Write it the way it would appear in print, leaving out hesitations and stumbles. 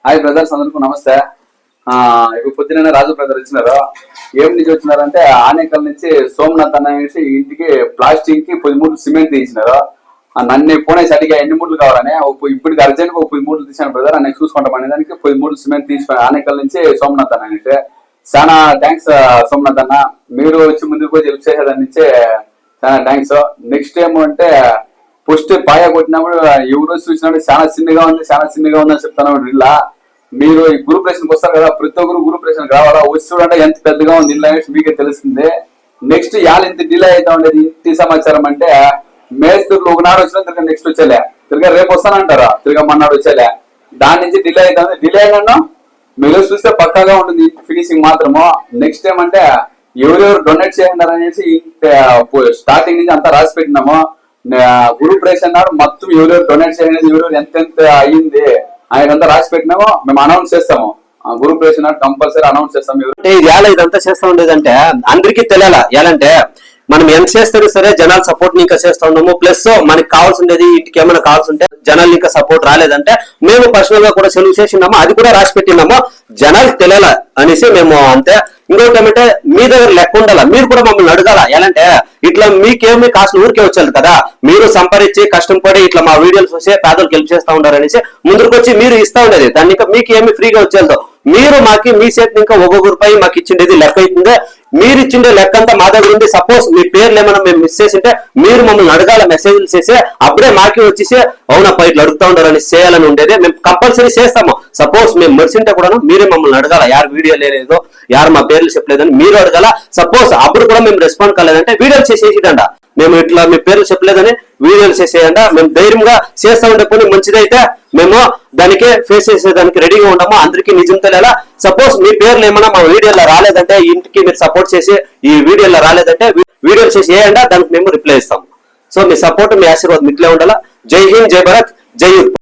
Hi brothers, అందరికీ నమస్తే. ఇప్పుడు పొద్దున రాజు బ్రదర్ వచ్చినారు. ఏం నుంచి వచ్చినారంటే ఆనేకల్ నుంచి సోమనాథ్ అన్న అనేసి ఇంటికి ప్లాస్టిక్ కి 10 మూటలు సిమెంట్ తీసినారు. నన్ను పోనేసి అడిగా ఎన్ని మూటలు కావాలని. ఇప్పటికి అర్జెంట్ గా 10 మూటలు తీసాను బ్రదర్, నెక్స్ట్ చూసుకుంటాం అనే దానికి 10 మూటలు సిమెంట్ తీసి ఆనేకల్ నుంచి సోమనాథ్ అన్న అనేసి. చాలా థ్యాంక్స్ సోమనాథ్ అన్న, మీరు వచ్చి ముందుకు పోయి హెల్ప్ చేసేదాని నుంచి చాలా థ్యాంక్స్. నెక్స్ట్ ఏమంటే ఫస్ట్ పాయ కొట్టినప్పుడు ఎవరు చూసినప్పుడు చాలా చిన్నగా ఉంది అని చెప్తాను. ఇలా మీరు ఈ గ్రూప్ రేషన్కి వస్తారు కదా, ప్రతి ఒక్కరు గ్రూప్ రేషన్ కావాలా, వచ్చి చూడంటే ఎంత పెద్దగా ఉంది ఇల్లు అనేసి మీకే తెలుస్తుంది. నెక్స్ట్ ఇవాళ ఇంత డిలే అవుతా ఉండేది ఇంటి సమాచారం అంటే, మేస్త్రులు ఒకనాడు వచ్చినా తిరిగా నెక్స్ట్ వచ్చేలే, తిరిగా రేపు వస్తానంటారా, తిరిగా మన్నాడు వచ్చేలే. దాని నుంచి డిలే అవుతుంది. డిలే అయినా మీరు చూస్తే పక్కాగా ఉంటుంది ఫినిషింగ్ మాత్రము. నెక్స్ట్ ఏమంటే ఎవరెవరు డొనేట్ చేయండి అనేసి స్టార్టింగ్ నుంచి అంతా రాసి పెట్టినాము. గ్రూప్ రేషన్ నాడు మొత్తం ఎవరెవరు డొనేట్ చేయండి, ఎవరెవరు ఎంత అయ్యింది ఆయనంతా రాసి పెట్టినామో మేము అనౌన్స్ చేస్తాము. గ్రూప్ రేషన్ నాడు కంపల్సరీ అనౌన్స్ చేస్తాం. ఇది ఎలా ఇదంతా చేస్తా ఉండేదంటే అందరికీ తెలియాలా. ఎలాంటే మనం ఎంత చేస్తే సరే జనాలు సపోర్ట్ ఇంకా చేస్తా ఉన్నాము. ప్లస్ మనకి కావాల్సి ఉండేది ఇంటికి ఏమైనా కావాల్సి ఉంటే జనాలు ఇంకా సపోర్ట్ రాలేదంటే మేము పర్సనల్ గా కూడా సెలవు చేసినాము, అది కూడా రాసి పెట్టినాము. జనాలకు తెలియాల అనేసి మేము అంతే. ఇంకొకటి ఏమంటే మీ దగ్గర లెక్క ఉండాలా, మీరు కూడా మమ్మల్ని అడగాల. ఎలాంటే ఇట్లా మీకేమి కాస్త ఊరికే వచ్చారు కదా, మీరు సంపాదించి కష్టం పడి ఇట్లా మా వీడియోలు చూసి పేదలకు హెల్ప్ చేస్తా ఉన్నారు అనేసి ముందుకు వచ్చి మీరు ఇస్తా ఉండేది. దాన్ని ఇంకా మీకు ఏమి ఫ్రీగా వచ్చేదో మీరు మాకి మీ చేతిని ఇంకా ఒక్కొక్క రూపాయి మాకు ఇచ్చిండేది లెక్క అవుతుంది. మీరు ఇచ్చిండే లెక్క అంతా మా దగ్గర ఉంది. సపోజ్ మీ పేర్లు ఏమైనా మేము మిస్ చేసింటే మీరు మమ్మల్ని అడగాల, మెసేజ్లు చేసి అప్పుడే మాకి వచ్చేసి అవునప్ప ఇట్లా అడుగుతా ఉండరు అని చేయాలని ఉండేది. మేము కంపల్సరీ చేస్తాము. సపోజ్ మేము మర్చింటే కూడా మీరే మమ్మల్ని అడగాల, యారు వీడియో లేదో, యారు మా పేర్లు చెప్పలేదని మీరు అడగాల. సపోజ్ అప్పుడు కూడా మేము రెస్పాండ్ కాలేదంటే వీడియోలు చేసేసిడంట, మేము ఇట్లా మీ పేర్లు చెప్పలేదని వీడియోలు చేసేయండి. మేము ధైర్యంగా చేస్తా ఉండే పని మంచిదైతే మేము దానికే ఫేస్ చేసేదానికి రెడీగా ఉంటాము. అందరికీ నిజం తెలియాలా. సపోజ్ మీ పేర్లు ఏమన్నా మా వీడియోలో రాలేదంటే, ఇంటికి మీరు సపోర్ట్ చేసి ఈ వీడియోలో రాలేదంటే వీడియోలు చేసి వేయండి, దానికి మేము రిప్లై ఇస్తాం. సో మీ సపోర్ట్ మీ ఆశీర్వాదం ఇట్లే ఉండాలా. జై హింద్, జై భారత్, జై యూత్.